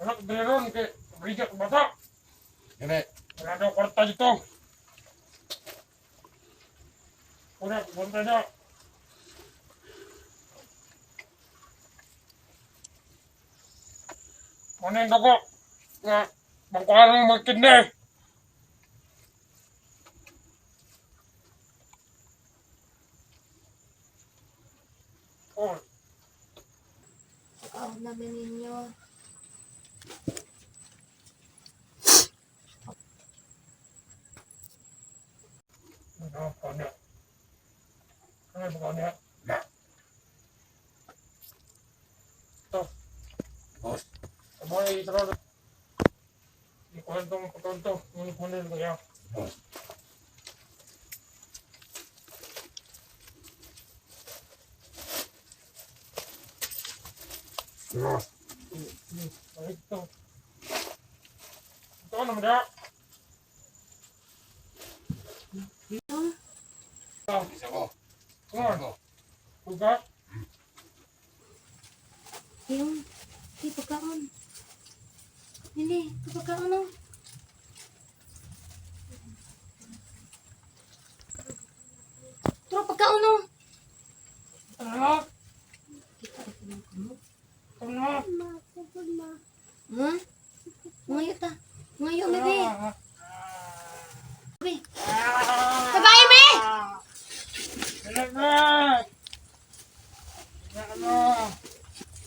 Anak dalaron kay bigyan ko bata. Gani. Wala daw kwarta dito. Una, punta na. Ano yung dako? Nga, bangkuhan mo magkindi. Oh, Oh, namin ninyo. ano? Ano ba niya? Ito. Boss. Amo ay ito. Ikuan to. Ngunit ko yan. Boss. Boss. Ito. Ito naman niya. Isa ko. Ano? Buka. Yung, di pagkaon. Hindi, pagkaon no. Turo pagkaon no. Ano? Ano? Ha? Ngayon ta. Ngayon, bebe. Bebe. Sabay, bebe! Ilan na? Ano?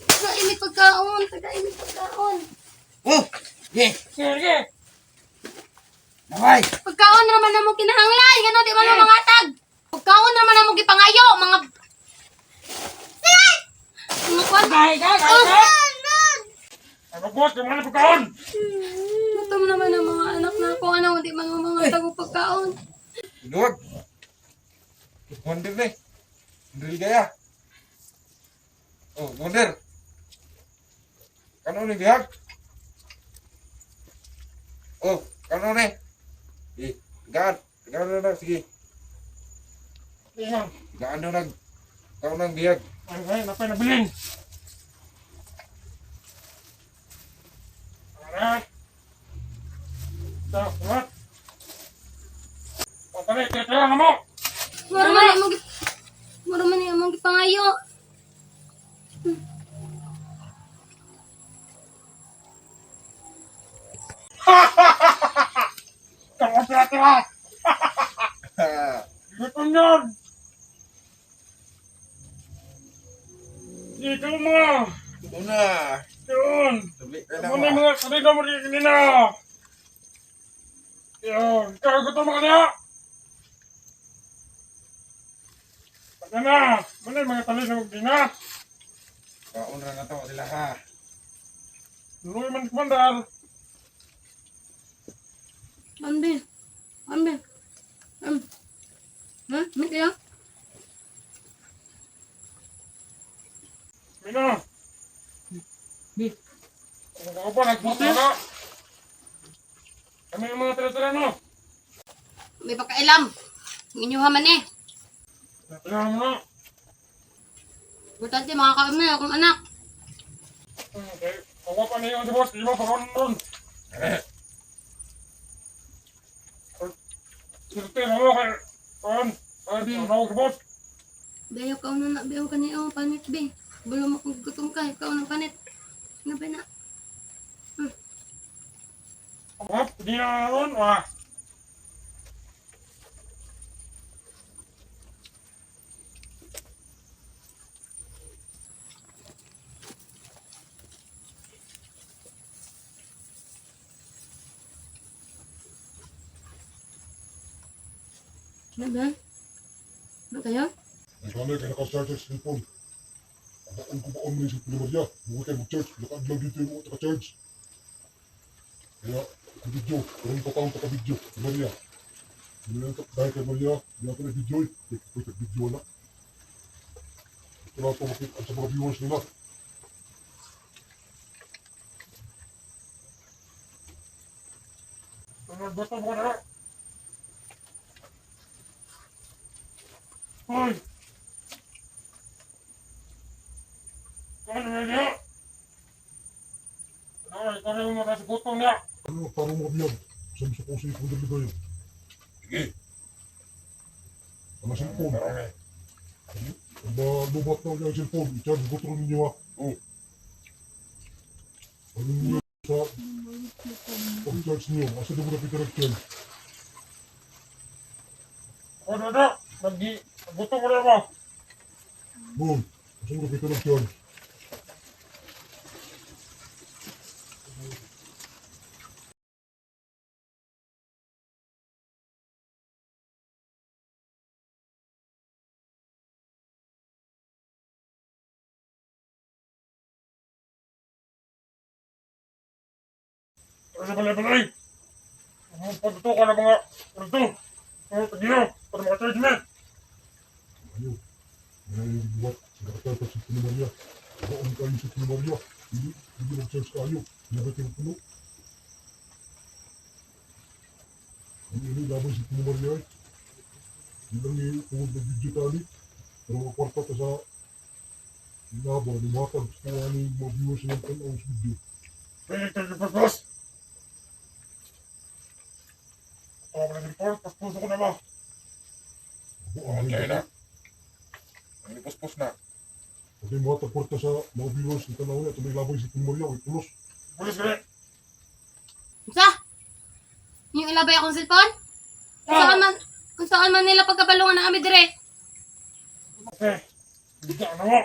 Tagainit pagkaon. Tagainit pagkaon. Oh! Ye! Sige. Naway! Pagkaon naman na mo kinahanglay. Gano'n, di man mo mga tag. Pagkaon naman na mo gipangayo. Mga... Mga kwan. Ano boss? Yung mga pagkaon? Ito mo naman ang mga anak na ako. Ano, di man mo mga tago pagkaon. Inuwag! Wonder na eh. Drill kaya. Oh, wonder. Kano ni bihag? Oh, kano ni? Eh, gaan. Gaan na. Sige. Tingnan. Gaan na nag. Kano nang bihag. Ay, napay nabilin. Alright. Ito, what? Pagkali, tira na mo. Muro man yung mong gipangayo. Tama tira. Gusto nyon. Dito mo. Una. Yun. Tabi ka na Ano na mga kanina mo rin kanina? Yun. Kaya gusto mo kanina? Pagka na. Ano yung mga tali na magdina? Kauna na to sila ha. Luloy man kumandar. Ambe. Ha? May kayo? Mina. Di. Kung ako pa, nagbuti na. Kami yung mga tira-tira no. May pakailam. Ang inyo haman eh. Kailangan mo na. Importante makakain na akong anak. Okay. Kung pa na yung si boss, di mo pa ron. Sirte na mo kay... Kuhan. Ano si boss? Bayaw ka na bayaw ka niyo. Panit be. Bulong mo kung gutom ka. Ikaw ng panit. Ano ba na? Hop, di na ron. Ah. Ano ba? Ano kayo? Ang kanay kaya naka-charge sa cellphone. Ang ko pa on mo yung cellphone ni Maria. Huwag kayo mag-charge. Naka-vlog dito yung naka-charge. Kaya, ang video. Karong papang paka-video. Ni Maria. Dahil kay Maria, hindi ako na-video eh. Pwede video na. Ito lang ito makita sa mga viewers nila. Gusto mo na. Hoy! Ano na niya? Ano, ikaw gutom niya. Ano, parang mga biyag. Saan sa puso ipong daligayan? Sige. Ang cellphone. Karong eh. Ang lubat na yung cellphone. I-charge butron ninyo ha. Oh. Ano ninyo sa pag-charge niyo? Asa na mo na pita nag-charge? O, Dodo. Gutom mo na mo. Boy, asa mo na pita nag-charge? Ano balay-balay? Pagduto ka ng mga ito. Tagino, para maka-charge me. Ayaw. Ngayon yung buwat. Nakatatag si Pino Maria. Baon kayo si Pino Maria. Hindi mag-charge kayo. Nabay kayo puno. Ang ini laban si Pino Maria eh. Hindi lang yung tungod na video tali. Pero makakwarta ka sa laban. Lumatag sa mga viewers ng kanang video. Pwede tayo yung pagpos. Ako ka na report, paspuso ko na mo. Okay na. Ang ipos-pos na. Pati mga tagkwarta sa mga viewers ng kanang niya. Ito may laban si Pino Maria. May pulos. Pulis ka rin. Sa? Yung ilabay akong cellphone? Kung saan man nila pagkabalungan na kami dire. Okay. Hindi ka na mo.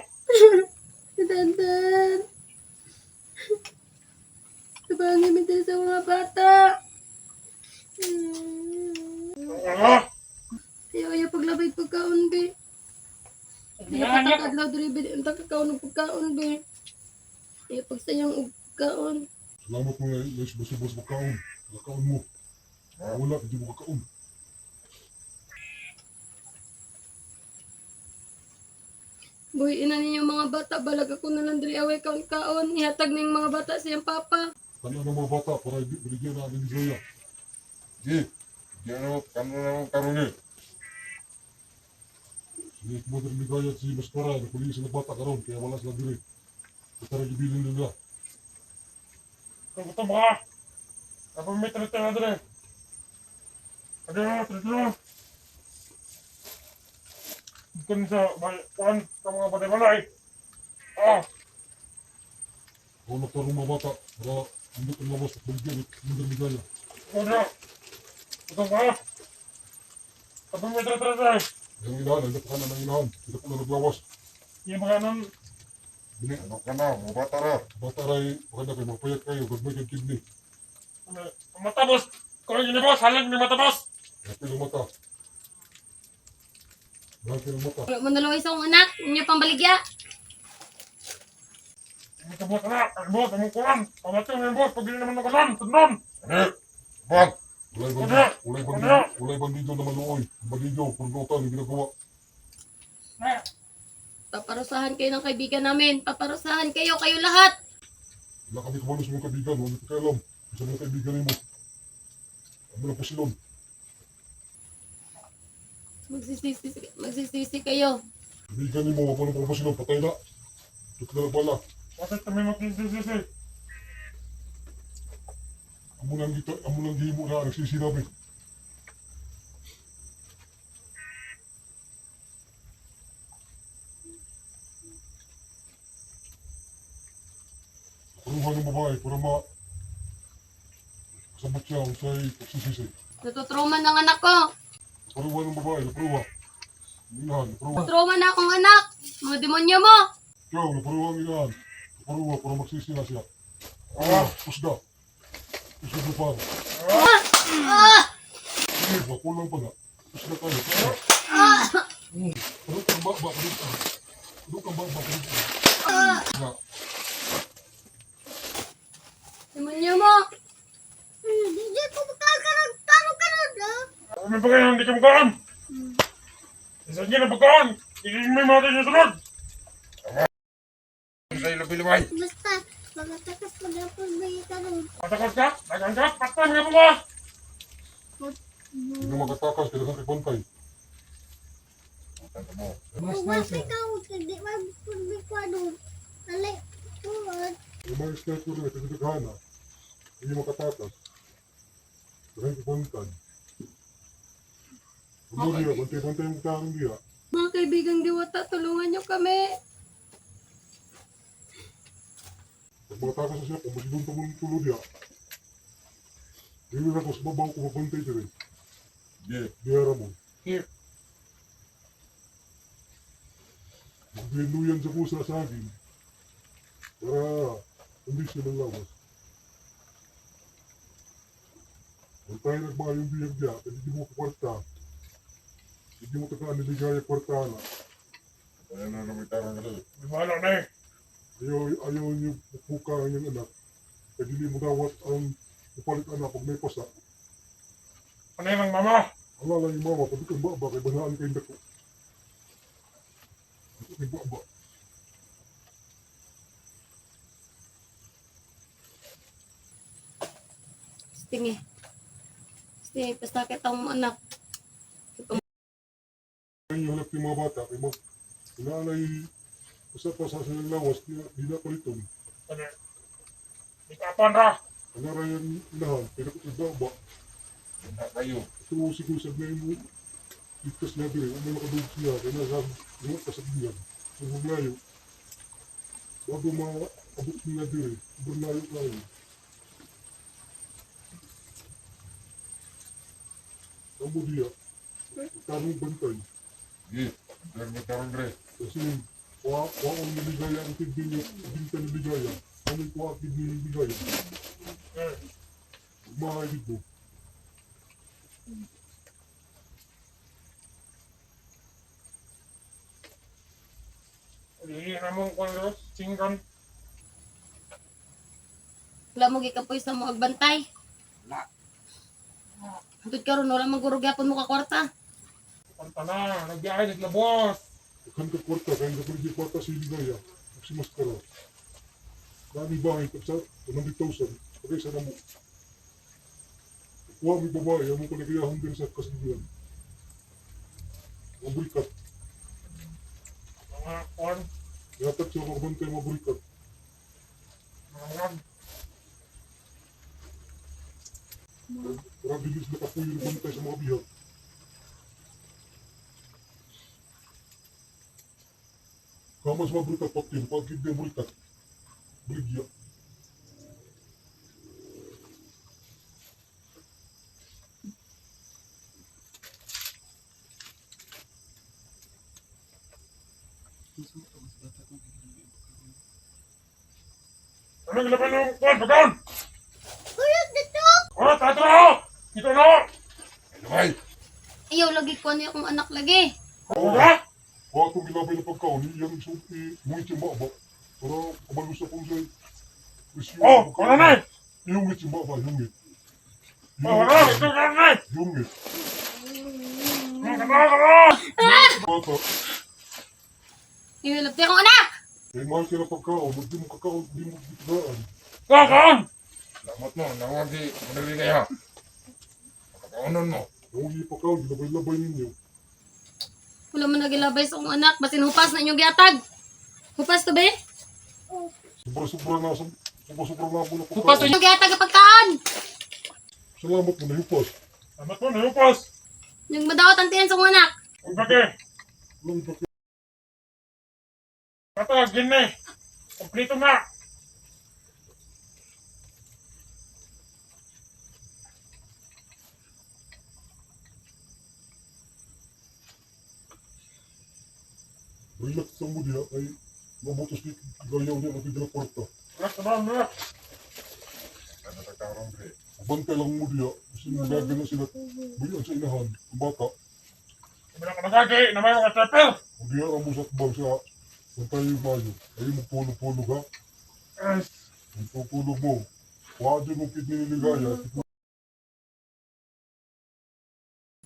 Dandan. Sabangin mi dire sa mga bata. Ano? Ayaw paglabay pagkaon, be. Ayaw patakadlaw dire, be. Ang takakaon ng pagkaon, be. Ayaw pagsayang og pagkaon. Salamat mo ngayon. Yes, basta-basta makaon. Makaon mo. Wala, hindi mo makaon. Boy, ina ninyo mga bata, balag ako na lang diri away kaon-kaon. Ihatag na yung mga bata sa iyang papa. Kanya ng mga bata para binigyan natin ni Zoya. Sige. Diyan na mo karong eh. Si Mother Ligaya at si Maskara, nakulinis sila bata karon kaya wala sila diri. Ito rin ibilin nila. Kung gutom ka. Kapag may trito na dali. Ano na, trito na. Dito sa kuhan sa mga balay-balay. Ako nagtarong mga bata para hindi kong labas at baligyan at Mother Ligaya. Ano? Gutom ka. Kapag may trito na dali. Yung inahan, ang kanan ng inahan. Kita po na naglawas. Yung mga nang Bini, ano ka na? Mga bata ra. Bata rin, maganda kayo, magpayat kayo, gagmay kang kidney. matabos. Kung yun boss, halang ni matabos. Happy ng mata. Happy ng mata. Wala mo nalaway sa akong anak. Inyo pang baligya. Hindi ka boss na. Ang boss, ang kuhan. Pamatay mo yung boss. Pag hindi naman nakalan. Tundon. Ano? Bag. Ulay bandido na maluoy. Bandido, purgotan, yung ginagawa. Paparusahan kayo ng kaibigan namin. Paparusahan kayo lahat. Wala kami kabalos mong kaibigan, wala ka alam. Isa mga kaibigan mo. Ano na po silon? Magsisisi kayo. Kaibigan mo, wala pa silon, patay na. Ito na bala. Bakit kami magsisisi? Amo nang gihimo na, nagsisinabi. Karuhan ng babae para kasabot siya kung sa'y pagsisisi. Natutroman ng anak ko. Karuhan ng babae, naparuha. Inahan, naparuha. Natutroman na akong anak. Mga demonyo mo. Ikaw, naparuha ang inahan. Naparuha para magsisi na siya. Pusda. Pusda lupar. Sige, makulang pa na. Pusda tayo. Ano kang ba? Ano kang ba? Na. Demonyo mo. Hindi ko makakaroon Kami pa kayo, hindi ka magkaan. Isa niya na pagkaan. Hindi may mga tayo sunod. Sa'yo labi-labay. Basta, magatakas mo na po may karoon. Patakas ka, dagang ka, patan nga po ba? Hindi na magatakas, kailangan kay Pantay. Tanda mo. Kung wala ikaw, hindi magpapagay karoon. Alay, tuwan. Umayos na ito rin, kasi naghahan na. Hindi makatakas. Dahil kapantad. Ano diya, bantay-bantay yung taong diya. Mga kaibigang diwata, tulungan niyo kami. Pag makatakas na siya, kung masigong tamang tulo diya, hindi na ako sa babaw ko mabantay siya rin. Biyara mo. Here. Magbinuyan sa pusa sa akin. Para hindi siya ng lawas. Kung tayo nagmahal yung biyag diya, kasi di mo kwarta. Hindi mo tagaan niligaya kwarta na. Kaya na namin tarang kasi. Di bahala na eh. Ayaw niyo pupuka ang iyong anak. Kaya hindi mo dawat ang upalit anak pag may pasa. Ano yun ang mama? Ala lang yung mama, pag kang baba, kay banaan kayo dako. Ito kay baba. Stingi. Stingi, pasakit ang anak. Kaya yung hanap ng mga bata, kay mag inaalay pasa-pasa sa ng lawas, di na paliton. Ano? Ikapan ra. Ang narayan ilahan, kaya ko kay baba. Hindi kayo. Ito siguro sa mga mo, ikas na dire, may makadug siya, kaya nasabi, yung kasabihan. Kung maglayo, bago maabot niya dire, sobrang layo kayo. Kamu dia, tarong bantay. Sige. Dahil mo tarang dre. Kasi ang niligaya ang kidney niya, binta niligaya. Ano ko ang kidney niligaya? Magmahay dito. Hindi na mong kung singgan. Wala mo gikapoy sa mo agbantay. Hantod karon wala man guro gyapon mo ka kwarta. Kanta na. Nagbiyahe naglabos. Kan ka kwarta, kaya ka pwede kwarta si Ligaya. Magsimas ka rin. Dami bahay, tapos sa 100,000. Pagay sa namo. Kuha may babae, ang mga nagayahong din sa kasiguan. Mga burikat. Mga kwan. Yatat siya makabantay mga burikat. Mga lag. Para bilis na kapuyo na bantay sa mga bihag. Kamas mga burikat, patin, pagkid na burikat. Brigya. Anong laban ng kwan? Pagkaon! Kulog dito! Oh, tatro! Ito na! Ay! Ayaw lagi ko ano akong anak lagi. Ano na? Kung itong ginabay na pagkaon, iyang muhit yung baba. Para kabalus akong sa'y presyo. Oh, ano na? Yungit yung baba, yungit. Oh, ano? Ito na na! Yungit. Kama! Bata, Iwilap akong anak. kaya mahal ka na pagkaon, hindi mo kakaon, hindi mo bitigaan. Kakaon! Lamot mo. Nawag di. Madali kaya. Makakaunan mo. Kung hindi pagkaon, ginabay-labay ninyo. Wala man nagilabay sa akong anak. Basin hupas na inyong giatag. Hupas to be? Sobra-sobra na, sobra-sobra na mo na Hupas pagkaon. Inyong giatag ang pagkaan. Salamat mo na hipas. Amat mo, nayupos! Yung madawat ang tiyan sa akong anak. Huwag ba kayo? Lang ba Katag, gin na eh. Kompleto na. relax sa mo diya, ay mabutos ni gayaw niya ang tigil kwarta. Relax na ba, relax. Ano tarang dre. Bantay lang mo diya, kasi magagay na sila, buyan sa inahan, ang bata. Sabi na ka nagagi, na may mga trapper. Kung diya ang musat bang sa bantay yung mayo, ay magpulog-pulog ha. Yes. Magpulog mo. Huwag dyan mo kidney niligaya,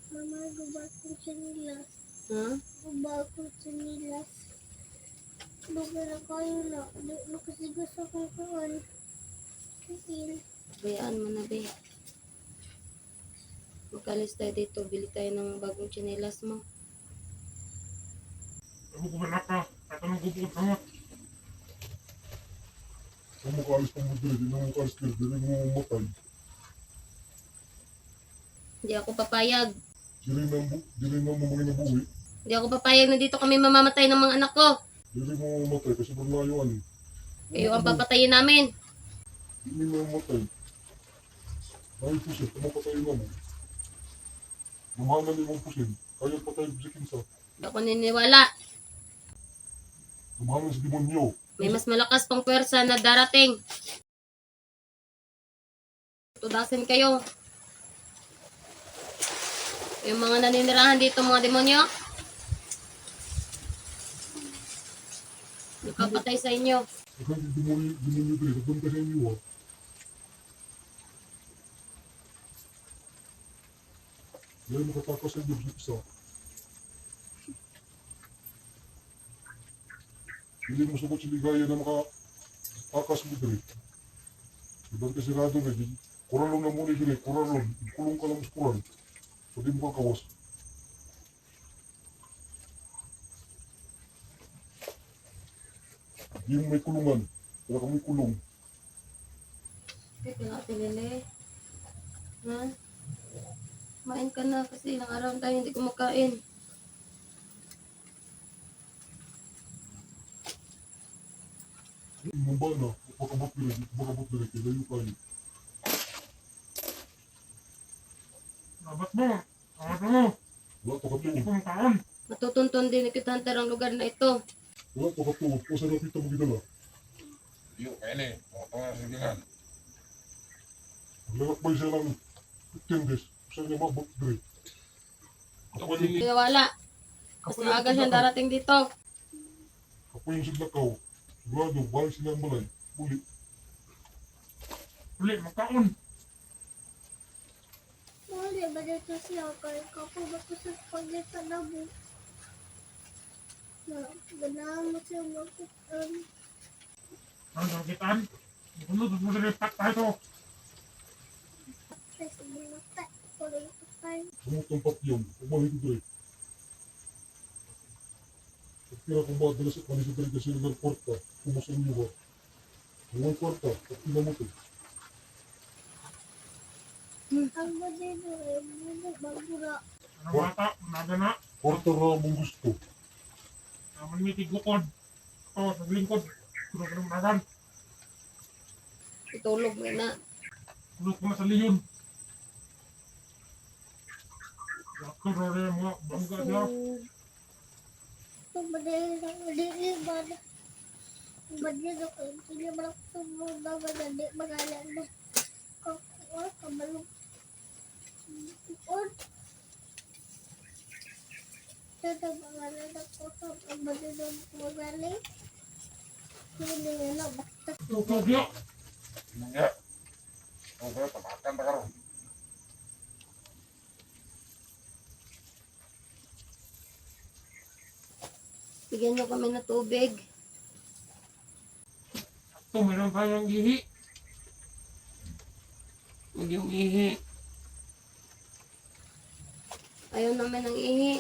Mama, gubak ko sinilas. Ha? Gubak ko sinilas. Baga na kayo na. Nakasigas akong kawan. Kain. Bayaan mo na be. Magkalis tayo dito. Bili tayo ng bagong tsinelas mo. Ako ko na ka. Katanong ko po ka mo. Kung makaalis pa mo diri, di na mo makaalis diri, diri mo mamatay. Hindi ako papayag. Diri na mo mga nabuhi. Hindi ako papayag na dito kami mamamatay ng mga anak ko. Diri mo mamatay kasi berlayuan. Kayo ang papatayin namin. Hindi mo mamatay. Dahil pusin, patayin na mo. Mamahalan niyo mong pusin. Kaya patay sa kinsa. Hindi ako niniwala. Mamahalan sa demonyo. May mas malakas pang pwersa na darating. Tudasin kayo. Yung mga naninirahan dito, mga demonyo. Nakapatay sa inyo. Kasi demonyo diri, nagpunta sa inyo ah. Dahil makatakas sa inyo sa isa. Hindi mo sagot si Ligaya na makatakas mo diri. Ibang kasirado na, kuralong na muna diri, kuralong. Kulong ka lang sa kural. Pwede mo kakawas. Hindi mo may kulungan. Wala ka may kulong. Teka nga, Lele. Ha? Kumain ka na kasi ilang araw tayo hindi kumakain. Mumba na, pakabot diri, kilayo kayo. Dapat mo. Dapat mo. Wala pa Hindi katuod. kumakaon. Matutuntun din ni Kit Hunter ang lugar na ito. Wala pa katuod. Kung saan nakita mo gidala. Yuk, ini. Mau tengah seginan. Naglalakbay siya lang 15 days. Saan niya mabot diri. Ako yung, Kaya wala. Mas maaga siyang darating dito. ako yung siglakaw. Sigurado, balik sila ang balay. Uli. Uli, magkaon. Wala ba dito siya? Kaya kapo ba ko sa pagkita na mo? Na, ganahan mo siya magkutan. Ang sakitan. Sunod mo sa lipat tayo to. Ay, sige na tayo. Wala yung patay. Sumutong patyong. Umalik ko diri. At kaya kung ba dalas at manisip diri kasi ng kwarta. Kumusang niyo ba? Ang kwarta. At ina mo to. Ang ba dito eh, muna bagura. Ang bata, naga na. Kwarta ra mong gusto. Naman may tigukod. Ito, sa lingkod. Tulog ng nagan. Itulog mo na. Tulog ko na sa liyon. Yakto na rin mga bangga niya. Ito ba dito? Hindi ba na? Ba dito ko? Hindi ba na tumulong ba ba na? Di magalan na. Kakuha, kabalong. Kukuha. Ito magalan ako sa ba dito magaling. Hindi nga na basta. Tulog niya. Enggak. Oh, saya makan tak karo. Bigyan niyo kami ng tubig. Ito, meron tayong ihi. Huwag yung ihi. Ayaw namin ng ihi.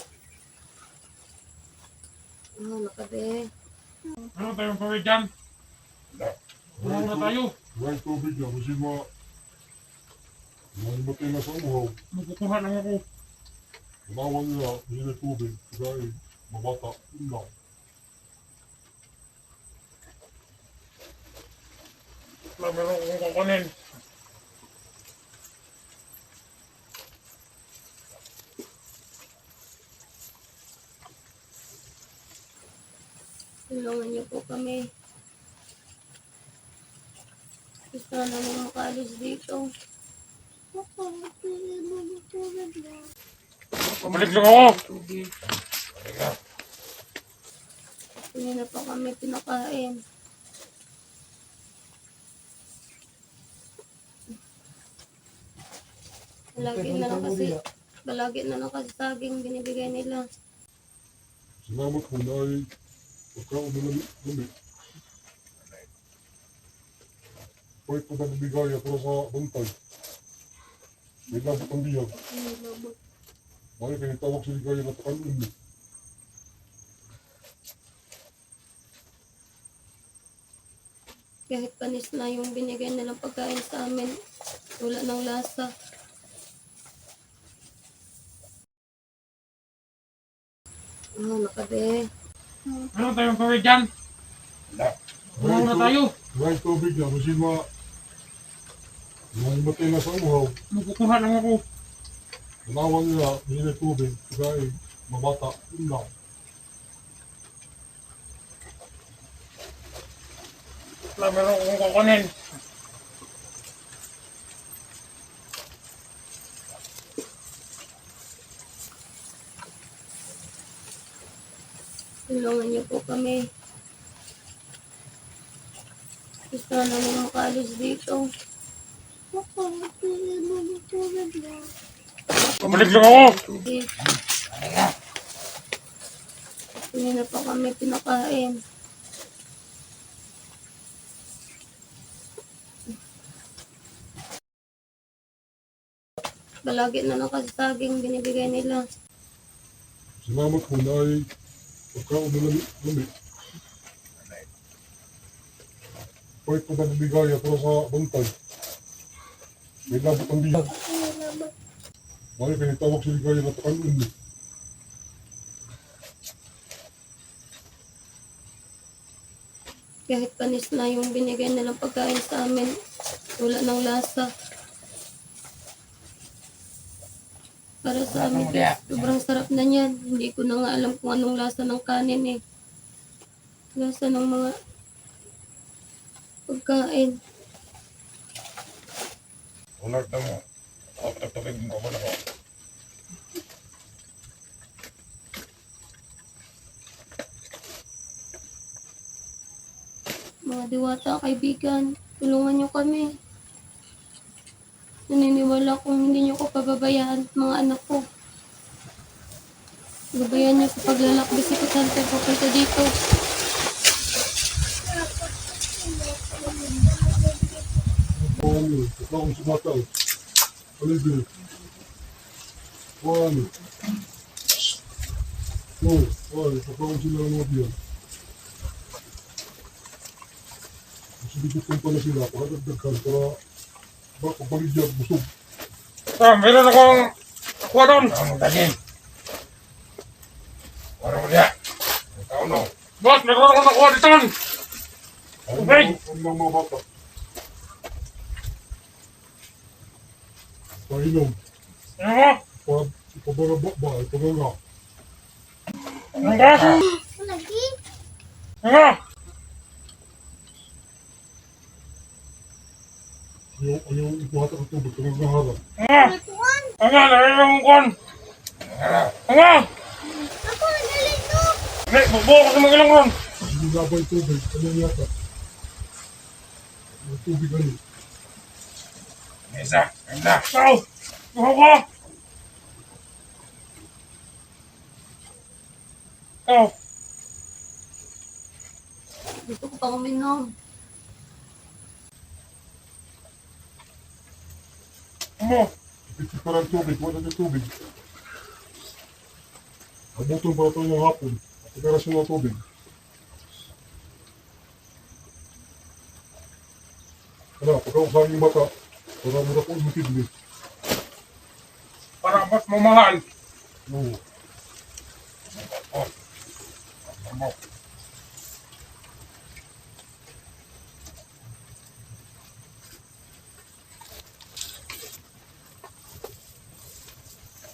Oh, nakabe. Meron tayong tubig dyan. Enggak. Tulog na tayo. May tubig na. Kasi matay na sa uhaw. Magkukuha lang ako. Manawan nila. Hindi na tubig. Kaya mabata. Yun lang. Wala, meron akong kukunin. Tulungan niyo po kami. Gusto na namin makaalis dito. Kapag-pili mo ng tubig na. Pabalik lang ako. Tubig. Enggak. Hindi na pa kami pinakain. Palagi na lang kasi saging binibigay nila. Salamat po na ay pagkaon na lamig. Pwede ko na bibigaya para sa bantay. May labot ang biyag. Bakit kayo tawag sa ligaya na pakalun mo? Kahit panis na yung binigay nilang pagkain sa amin, wala ng lasa. Nakabe. Ano tayong gawin dyan? Bumaw na tayo. May tubig na, kasi matay na sa uhaw. Magkukuha lang ako. Nalawan nila, hindi na tubig, kaya mabata, yun lang. Wala, meron akong kukunin. Tulungan niyo po kami. Gusto na namin makaalis dito. Pabalik lang ako. Hindi. Hindi na pa kami pinakain. Palagi na lang kasi saging binibigay nila. Salamat po na ay pagkaon na lami. Pwede ko ba nabigaya para sa bantay? May labot ang diyan. Bakit kayo tawag sa ligaya na pakanon mo? Kahit panis na yung binigay nilang pagkain sa amin, wala ng lasa. Para sa amin, sobrang sarap na niyan. Hindi ko na nga alam kung anong lasa ng kanin eh. Lasa ng mga pagkain. Ulag na mo. Ako, tagtagin ko mo na ko. Mga diwata, kaibigan, tulungan niyo kami. Naniniwala kung hindi niyo ko pababayaan mga anak ko. Gabayan niyo sa paglalakbay si Kutsante papunta dito. Ano? Pagkaon sa mataw. Paligid. Ano? Pagkaon sila ng mga diyan. Kasi dito kung pala sila, pakadagdagan para papaligyan, busog. Meron akong kuha doon. Ang daging. Wala mo niya. Ikaw no. Boss, meron akong nakuha dito. Okay. Ang mga bata. Painom. Ano? Ipabarabak ba? Ipaganga. Ano ba? Lagi? Ano? Ayaw ipuhata ang tubig. Pagangahara. Ano? Natuan? Ano? Narinig akong kuhan. Ano? Ano? Ako, nalito! Hindi, bubuo ko sa mga ilang ron. Hindi labay tubig. Ano yata? Ang tubig ano? Isa. Ganda. Ikaw. Kuha ko. Ikaw. Gusto ko pa uminom. Ano? Ipit pa ng tubig. Wala ng tubig. Abutin pa ito ng hapon. Pagkarasyon ng tubig. Ano? Pagkausahan yung bata. Para mura ko yung kidney. Para mas mamahal. Oo. Ano?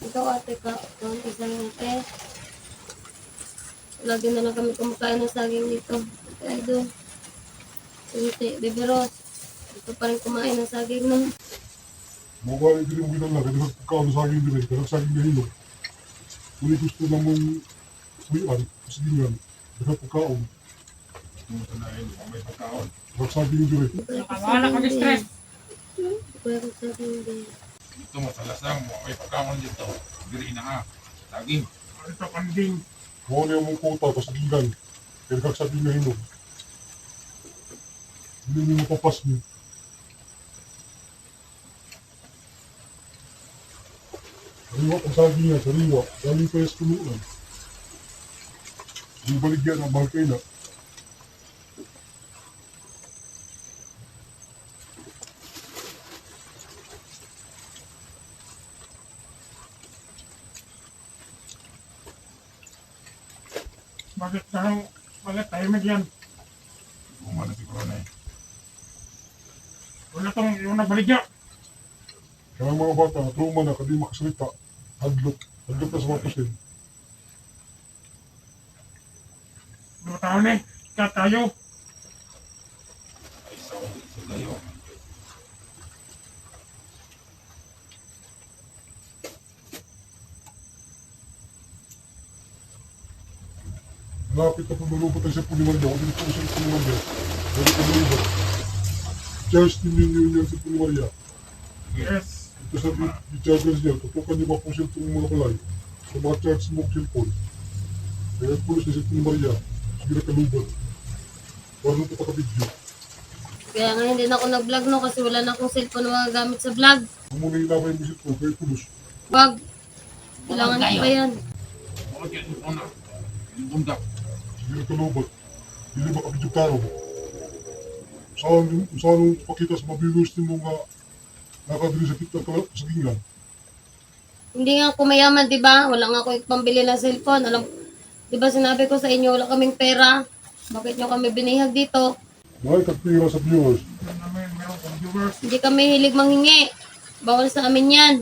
Ikaw ate ka, isang ate. Lagi na lang kami kumakain ng saging dito. Ate Idol. Ate, Bebe Rose. Gusto pa rin kumain ng saging nun. Mabalik din mo ginala. Kaya nagkakaon sa akin din. Kaya nagsaging na hilong. Kung gusto na mong suyan, kasagingan. Kaya pagkaon. Ito na yun. May pagkaon. Nagsaging din. Nakawala ka stress. Kuya ko saging din. Ito masalas lang mo. May pagkaon dito. Diri na ha. Daging. Ito kanding. Mao na yung kota, kasagingan. Kaya nagsaging na hilong. Hindi mo mapapas niyo. Sariwa ang saging niya, sariwa. Galing pa yung tuluan. Yung baligyan ang mahal kayo na. Bakit tahimik yan? Kumana si Corona eh. Wala tong yung nagbaligya. Kaya ang mga bata, trauma na, kadi makasalita. Hadlok na sa mga pusin. Dua tahun nih, kat tayo. Lapit na pumalubot ang sa Pulimaria. Huwag nito sa Pulimaria. Huwag nito malubot. Charge din ninyo yan sa Pulimaria. Yes. Ito sa di-chargers niya. Tutukan niyo ba po siya itong mga balay. Sa mga charge mo cellphone. Kaya pulis na sa Pulimaria. Sige na kalubot. Para nito pakabidyo. Kaya nga hindi na ako nag-vlog no kasi wala na akong cellphone na magagamit sa vlog. Kung muna ilabay mo siya ito, kaya pulis. Wag. Kailangan ko pa yan. Sige na kalubot. Hindi ba kabidyo taro? Saan pakita sa mabilos din mo nga nakadiri sa kita sa gingan. Hindi nga ako mayaman, di ba? Wala nga ako pambili ng cellphone. Alam, di ba sinabi ko sa inyo, wala kaming pera. Bakit nyo kami binihag dito? May kagpira sa viewers. Meron kong viewers. Hindi kami hilig manghingi. Bawal sa amin yan.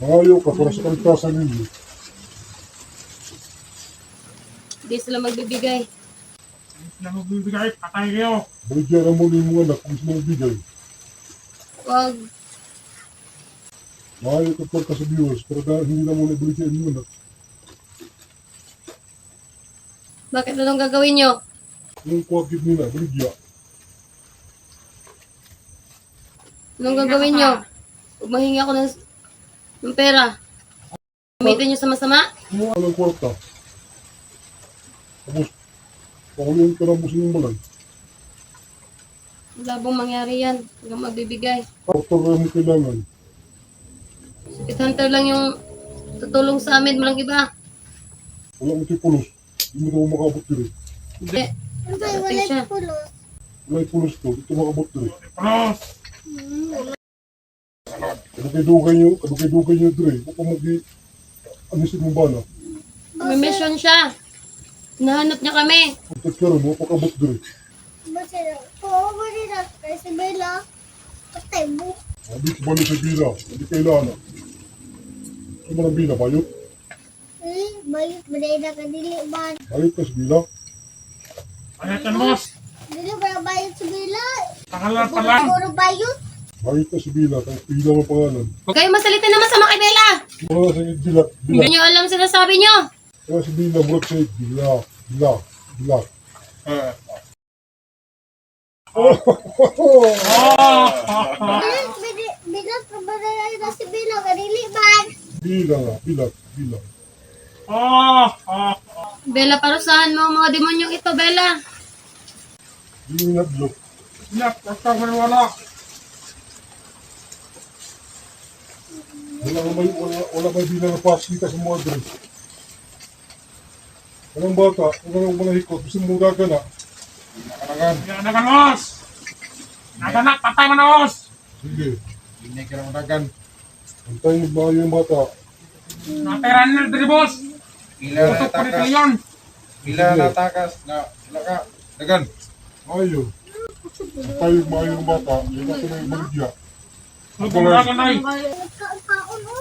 Ayaw ka para sa kaligtasan ninyo. Hindi sila magbibigay. Sila magbibigay, patay kayo. Baligyan mo ng mga anak kung gusto mong bigay. Wag. Ayaw ka sa viewers para hindi na muna baligyan mo anak. Bakit anong gagawin nyo? Yung kuwagid nila, baligyan. Anong gagawin nyo? Huwag manghingi ako ng pera. Gamitin nyo sa masama? Kumuha ng kwarta. Tapos, pakulihan ka ng busing yung balay. Wala bang mangyari yan. Hanggang magbibigay. Kwarta na mo kailangan. Pit hunter lang yung tutulong sa amin. Walang iba. Wala mo tayo pulos. Hindi mo ito makabot dito. Hindi. Ano ba, Darating wala siya. pulos? Wala yung pulos to. Dito makabot dito. Plus, Kadugay-dugay nyo dito. Kung magi anisin mo bala. May mission siya. Nahanap niya kami. Pagkat ka rin mo, pakabot dito. Basta, kung mo rin na, kasi Bella, patay mo. Sabi ko balo sa bila. Hindi kailangan. Ano man ang bila? Bayot? Bayot, baday na ka, dili ba? Bayot ka sa bila. payakan boss. Dili ba bayot sa Bella? Pangalan pa lang. Puro bayot. Bayot ka sa bila. Kaya pila mo pangalan. Kayo masalita naman sa mga kay Bella. Wala sa bila. Bila. Hindi nyo alam sinasabi nyo. Kaya sa bila. Murag sa bila. Bila. Bila. Bilat ka ba na si Bella? Kadili ba? Bila nga. Bila. Bila. Bella, parusahan mo ang mga demonyong ito, Bella. Hindi mo nadlok. Siap, basta wala. Wala may bila na paskita sa mga dress. Walang bata. Walang manahikot. Gusto mo gagana. Nakarangan. Yan na boss. Naganak, patay mo na boss. Sige. Hindi ka lang dagan. Antayin mo yung bata. Nateran na diri boss. Pila na Tutok pa rin takas. yun. Pila na takas. Sila ka. Dagan. Ayaw. Antayin mo yung bata. Yung bata na yung baligya. Nagkumulagan na eh. Kaon o?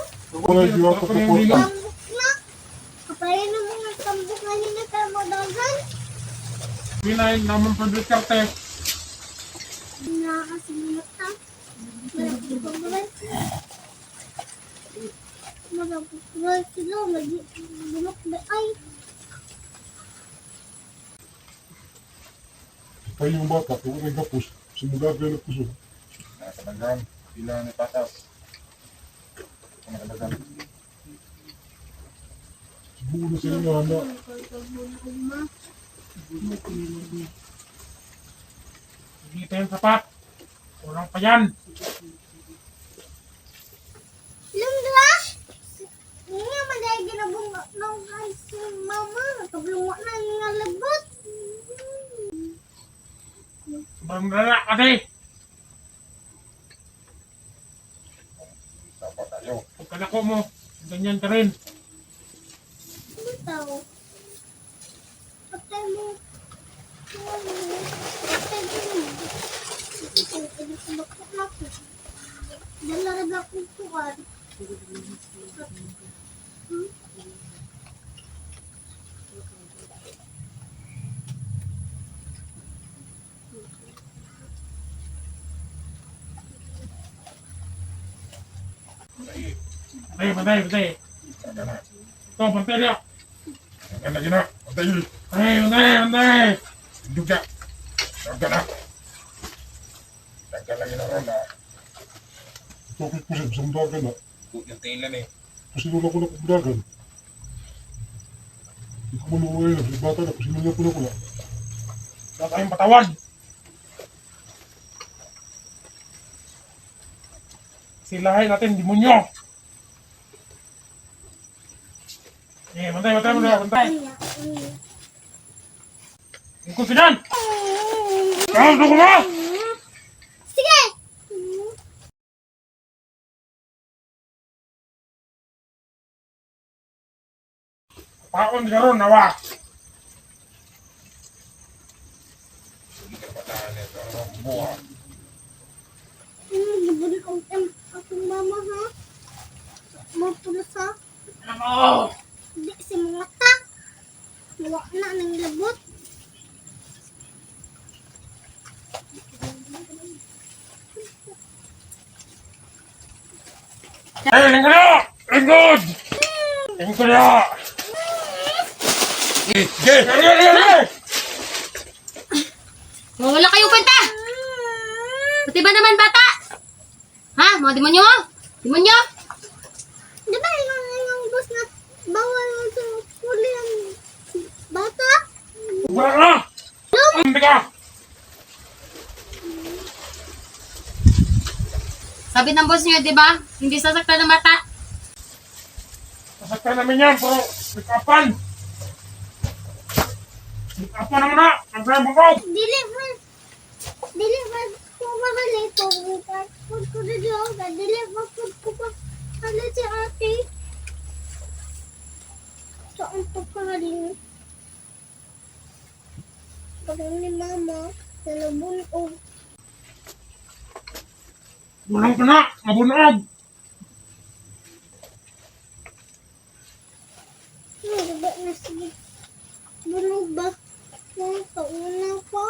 Wala yung bata sa kwarta. Tambok na. Kapayan na mga tambok na hindi ka mo dagan. Pinay naman public karte. Nakakasimulat ka. Magpapagulay sila. Magpapagulok na ay. Antayin yung bata. Kung wala yung gapos. Sumugagay na puso. Nasa dagan. Pila na takas. Dagan. Siguro na sila nga na. Hindi pa yung sapat. Kulang pa yan. Lumdra! Nga magay ginabong ng si mama. Kablungo na nga labot. Sobrang lala kasi. Dapat tayo. Pagkalako mo, ganyan ka rin. tao. Patay mo. Patay mo. Pwede ko bakit ako. Dala rin akong tuwan. Patay. Ito, pantay niya. Ang lagi na. Patay yun. Patay. Indog ka. Tawag ka na. Tawag lagi na ron na. Bakit ko siya, isang dagan na. Yung tailan eh. Kasi nung ako na kumdagan. Hindi ko manuway na, may bata na, kasi nung ako na. Wala tayong patawad. Silahin natin, demonyo. Bantay. Ikut sinan. Kau tunggu mo. Sige! Paon di karon nawa. Hindi ka pataan eh. Ang buha. Gibuli kong akong mama ha? Mapulas ha? Ano? Hindi si mga ta. Nawa na nang labot. Lingkod. Wala kayong kwenta! Pati ba naman bata? Ha? Mga demonyo? Demonyo? Di ba yung boss na bawal sa huli ang bata? Wala ka. Hindi ka. Sabi ng boss niyo, di ba? Hindi sasaktan ng bata. Sasaktan namin yan, pero ikapan. Ikapan naman na. Ang kaya bukog. Dili ba ko makalito? Pag ko na diyo, dili ba ko pa halit si ate? Saan po ka rin? Parang ni mama, nalabunog. Bulang ka na. Mabunog. Diba na sige? Bunog ba? Kauna pa?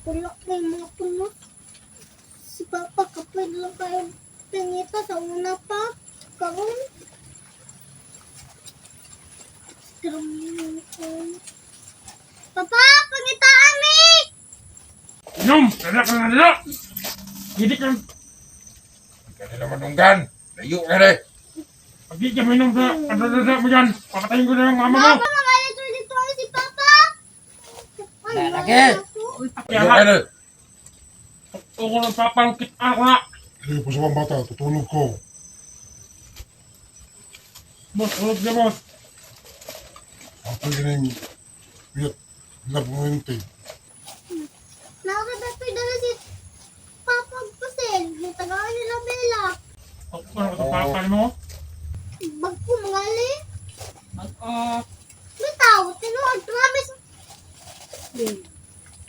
Wala kayo mga puno. Si Papa kapag lang kayo pangita sa una pa. Kaon. Papa, pangitaan ni! Inom. Kaya ka na nila. Hindi ka. Hindi ka nila manunggan. Layo ka rin. Pag di ka minom sa kadadada mo yan, papatayin ko na yung mama mo. Papa, magalit dito si Papa! Lalaki! Kaya Layo nga, ka rin. ako ng papangkit ako na. Hindi po sa mga bata, tutulog ko. Boss, ulog niya boss. Ako yung wiyat, nagmuwente. Nakakadapoy dala si Papa Pasel. Yung tagaan nila Bella. Ako na ito papal mo. Bag ko mangali. Mag-off. May tao, tinuod, promise.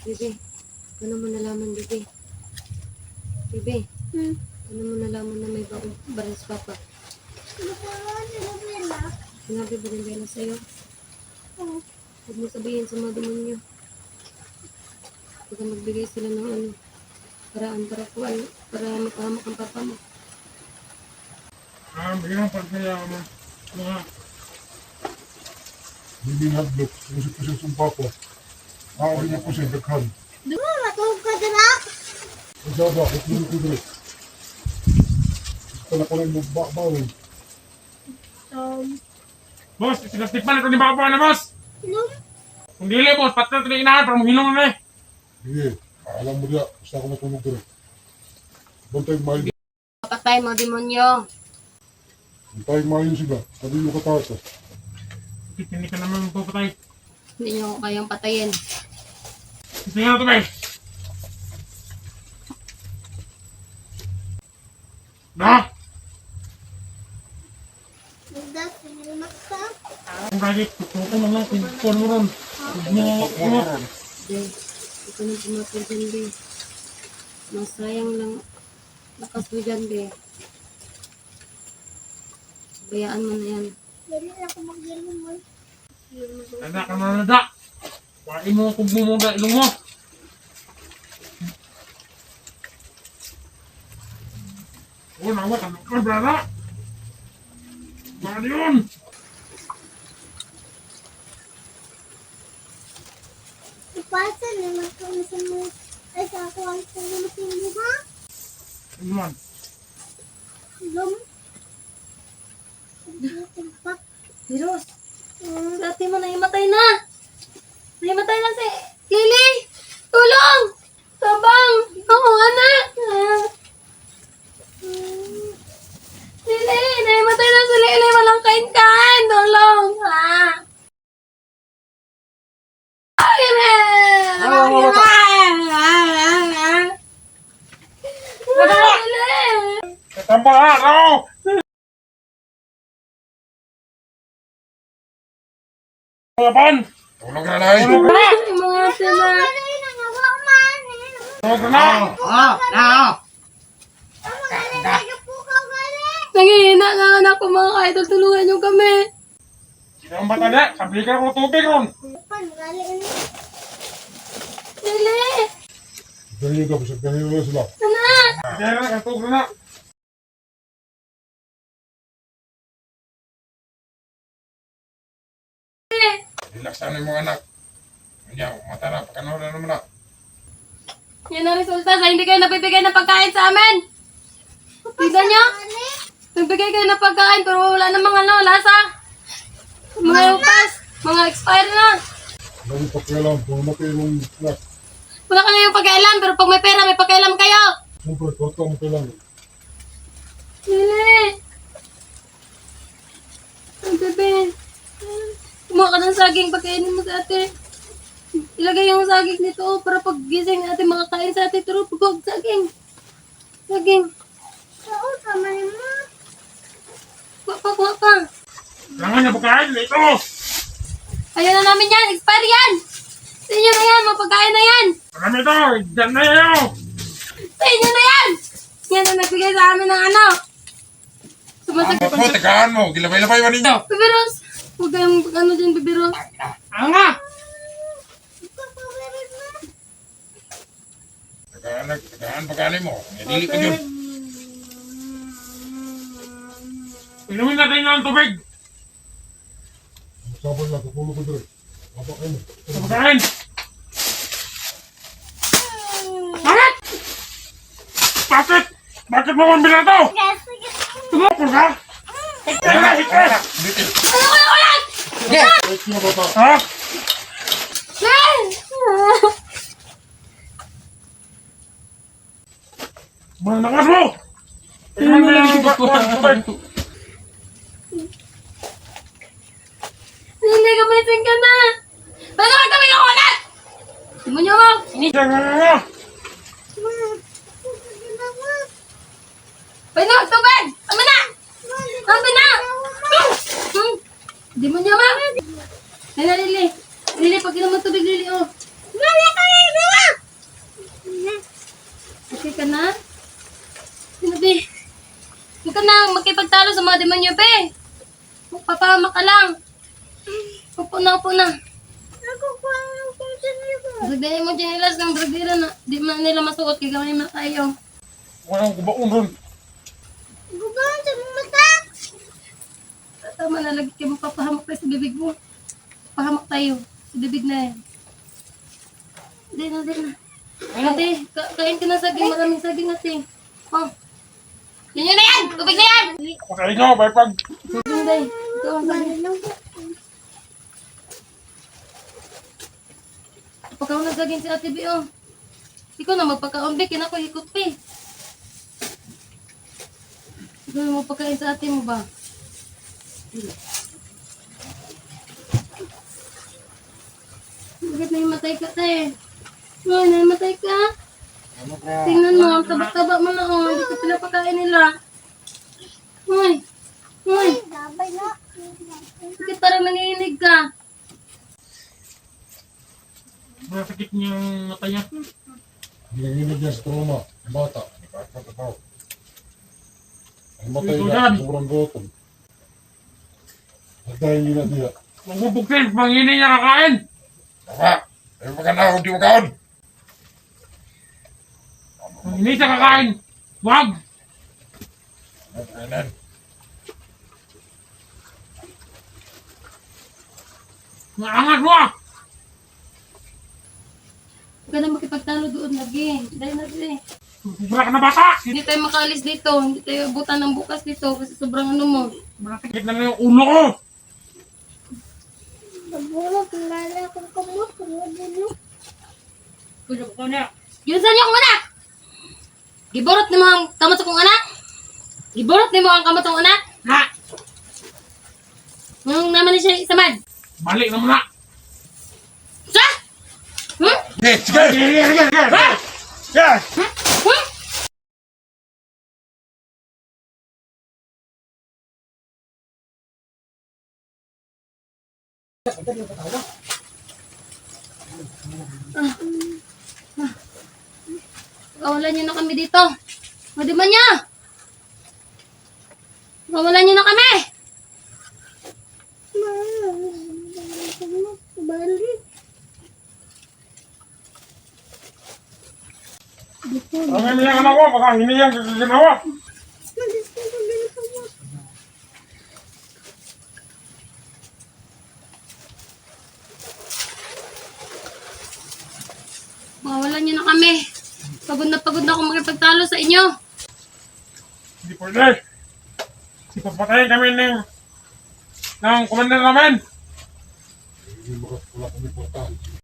Bebe, paano mo nalaman, Bebe? Bebe, paano mo nalaman na may baril si Papa? Tagaan nila Bella. Sinabi ba rin Bella sa'yo? Oh. Huwag mo sabihin sa mga demonyo. Huwag kang magbigay sila ng paraan para makahamak ang papa mo. Bigyan ng pagkaya mo. Mga Hindi hadlok, kasi po siya sumpa ko. Nakawin niya po siya, daghan. Di ba matulog ka dala? Masyada, tutulog ko dito. Kala ko lang yung bawin. boss, sinastipan ito ni Papa na boss. Ilong? Kung dili boss, patay ito na inahan para mahilong na eh. Sige, alam mo diya, basta ako matulog dito. Bantay mayo. Papatay mga demonyo. Bantay mayo sila, sabi yung katata. Hindi ka naman magpapatay. Hindi niyo ako kayang patayin. Gusto niya na ito ba eh. Na? Kung lagi, tutukan mo lang, pintuan mo ron. Huwag mo, Be, ito na pumatol dyan, be. Masayang lang lakas mo dyan, be. Bayaan mo na yan. Dali na ako mag-yelo mo. Anak ka na nada. Pain mo, kung mo mga ilong mo. Oh, nawa, tanong ka, brada. Ano yun? Ipasa naman ko na sa mga ay sa ako ang pulutin mo ha? Ano man? Lum. Tumpak. Virus, dati mo nahimatay na. Nahimatay na si Lily. Tulong! Tabang! Oo, anak. Lily, nahimatay na si Lily. Walang kain-kain. Tulong. Lily! Lily! Tambah araw! Kapan? Tulog na nay. Mga sila. Dali na nga man. Huwag na! Tama gali na po ka gali. Nangihina nga anak ko mga idol. Tulungan niyo kami. Sino ang bata na? Sabi ka ko tubig ron! Pan gali na. Lily! Dahil ka, bisag dahil na sila. Anak! Kaya na, katog na! Relax na yung mga anak. Kanya, mata na, pakanaw na naman na. Yan ang resulta sa hindi kayo nabibigay ng pagkain sa amin. Tignan niyo. Nagbigay kayo ng pagkain pero wala namang lasa. Mga upas, mga expired na. Lagi pakialam, pumatay yung anak. Wala ka ngayong pagkailan pero pag may pera, may pagkailan kayo. Siyempre, kwarta mo kailangan. Lili. Ang bebe. Kumuha ka ng saging pagkainin mo sa ate. Ilagay yung saging nito para pag gising natin makakain sa ate. Pero pag saging. Saging. Oo, tama mo. Kuha pa. Kailangan niya pagkain, ito! Ayaw na namin yan. Expire yan. Sa inyo na yan. Mapagkain na yan. Marami ito! Diyan na yayo! Sa inyo na yan. Yan ang nagbigay sa amin ng ano. Sumasakit. Ambot mo, tagaan mo. Gilabay-labay mo ninyo. Bibiros. Huwag kayong ano dyan, bibiros. Anga! Tagaan pagkali mo. Dili ko yun. Inumin natin ng tubig! Saban lang, kapulog ko dire. Apa kayo mo? Pagkain! Bakit? Bakit? Bakit mo mambila ito? Tumapol ka? Hikay na, hikay! Dito. Kahit siya bata. Ha? Malakas mo! Tingnan mo lang yung tubig! Hindi ka missing ka na. Bakit kami ka ulit? Timo niyo mo. Diyan nga! Painom, tubig. Tama na. Tama na. Di mo niyo mo. Ay na, Lili. Lili, pag inom mo tubig, Lili, oh. Okay ka na? Sinabi. Huwag ka na makipagtalo sa mga demonyo, be. Magpapahama ka lang. Upo na, upo na. Sagdahin mo chinilas ng bragdira na di man nila masuot kay gamay na tayo. Walang kubaon ron. Gubahan sa mga mata. Tama na lagi kayo mapapahamak tayo sa bibig mo. Pahamak tayo sa bibig na yan. Di na. Ate, kain ka na saging. Maraming saging, ate. Oh. Yan yun na yan! Tubig na yan! Pagkain nyo, pag Saging, day. Ito ang saging. Pagkaon na saging si ate B, oh. Ikaw na magpagkaon, be. Kinako hikot, be. Ikaw na magpagkain sa ate mo ba? Bakit naimatay ka, te? Ay, naimatay ka? Tingnan mo, ang taba-taba mo na, oh. Hindi ka pinapakain nila. Uy! Gabay na. Bakit parang nanginginig ka? Masakit niya yung mata niya. Nanginginig niya sa trauma. Ang bata. Nakakatapaw. Ang matay Ito na. yan. Sobrang gutom. At dahil yun na diya. Magbubuksin, panginin niya kakain. Tama. Ay maganda, hindi magkaon. Panginin siya kakain. Wag! Kanan. Maangat mo ah! Huwag ka na makipagtalo doon lagi. Dahil na dali. Sobra ka na bata! Hindi tayo makaalis dito. Hindi tayo abutan ng bukas dito kasi sobrang ano mo. Masakit na lang yung ulo ko! Nabulog, lala akong kamot. Nabulog. Tulog ko na. Yun saan niyo akong anak? Giborot ni mo ang kamot sa kong anak? Giborot ni mo ang kamot sa kong anak? Ha! Nung naman siya isamad. Balik na muna! Sa? Hmm? Sige, sige. Sige! Ha? Sige. Hmm? Kawalan niyo na kami dito. Pwede ba niya? Kawalan niyo na kami. Balik. Ang hiniyan ka na ko, baka hiniyan ka ginawa. Malis ka sa ginagawa. Kawalan niyo na kami. Pagod na ako makipagtalo sa inyo. Hindi pwede. Ipapatayin kami ng commander namin. Hindi wala kami portal.